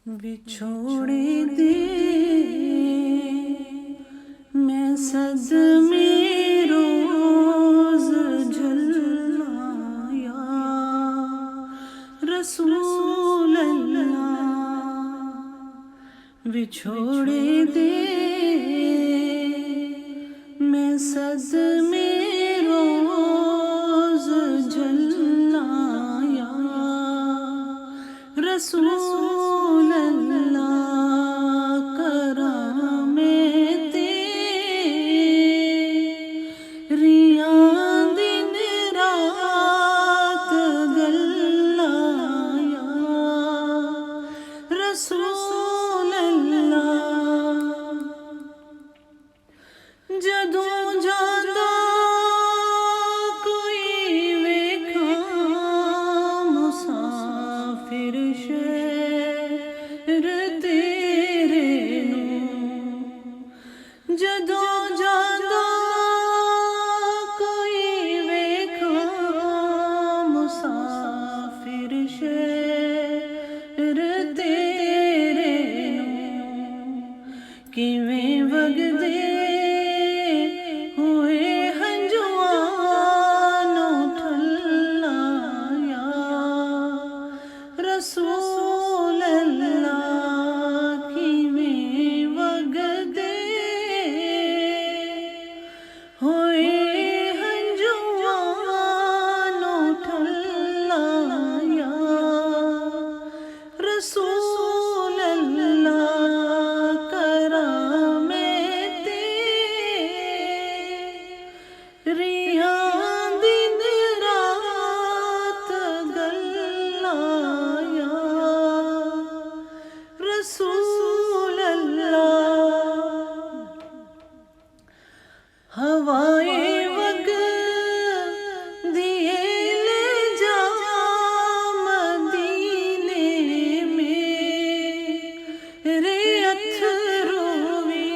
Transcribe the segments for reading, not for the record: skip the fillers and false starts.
بچھوڑے دے میں صدمے روز جھلنا یا رسول اللہ، بچھوڑے دے میں صدمے روز جھلنا یا رسول اللہ، کرم تیریاں دن رات گلا یا رسول اللہ، جدوں جاتا کوئی ویکھاں مسافر شہر تیرے نوں، جدوں جاتا کوئی ویکھاں مسافر شہر تیرے نوں، کیویں وگدے ہوئے ہنجواں نوں ٹھلا یا رسول اللہ، کیویں وگدے ہوئے ہنجواں نوں ٹھلا یا رسول اللہ، کرم تیریاں دن رات گلا یا رسول اللہ، ہوائے وگدیے لے جا مدینے میرے اتھرو وی،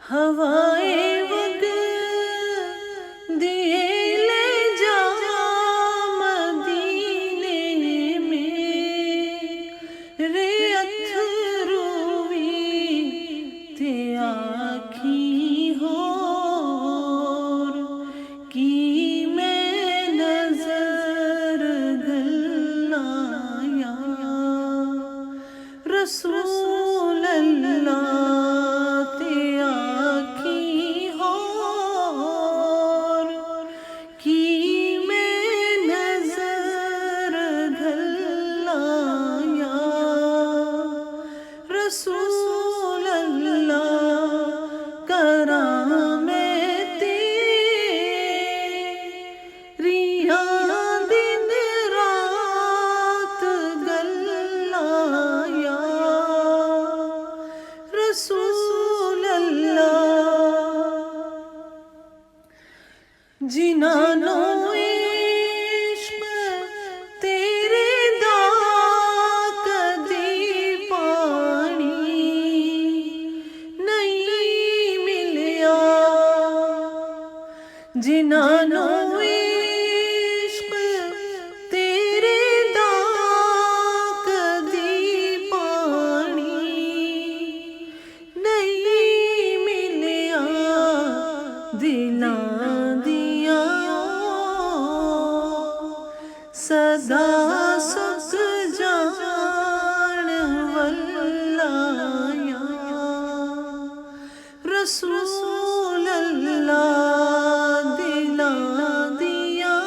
ہوائے وگدیے لے جا مدینے میرے اتھرو وی، تے آکھی ہور کی میں نظر گلا یا رسول اللہ، تے آکھی ہور کی میں نظر گلا یا رسول اللہ، کرم تیریاں دن رات گلا یا رسول اللہ، جنہاں نوں عشق تیرے دا کدی پانی نہیں ملیا، جنہاں نوں عشق تیرے دا کدی پانی نہیں ملیا، دلاں دیاں صدا سک جان والا یا رسول اللہ، دلاں دیاں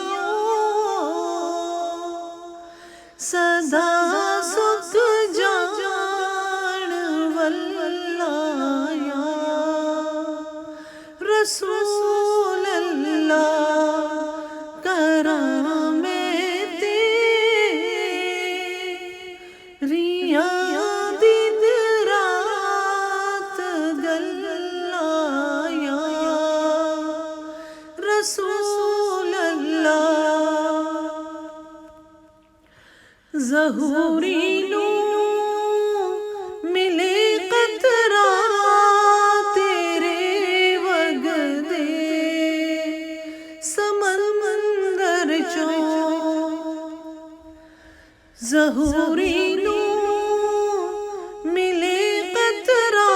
صدا سک جان والا یا رسول اللہ، کرم تیریاں دن رات گلا یا رسول اللہ، ظہوری نوں ملے قطرہ تیرے وگدے سمندر چوں، ظہوری نو ملے قطرہ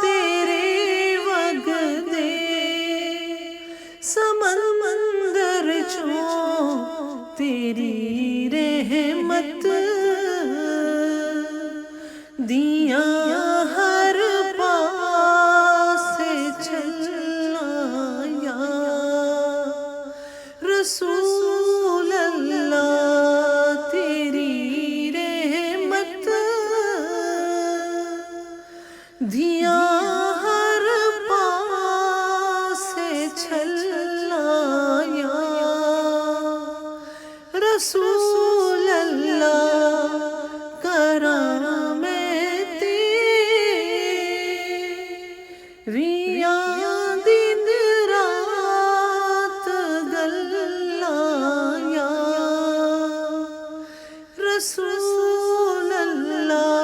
تیرے وگدے سمندر چوں تیری رحمت دیاں ہر پاسے چلنا یا رسول اللہ تیری رحمت دیاں ہر پاسے چلنا یا رسول اللہ کرم ریاں دن رات گلا یا رسول اللہ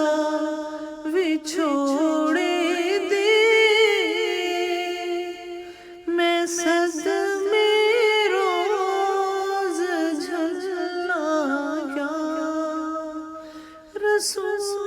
وچھوڑے دے میں صدمے روز جھلنا یا رسول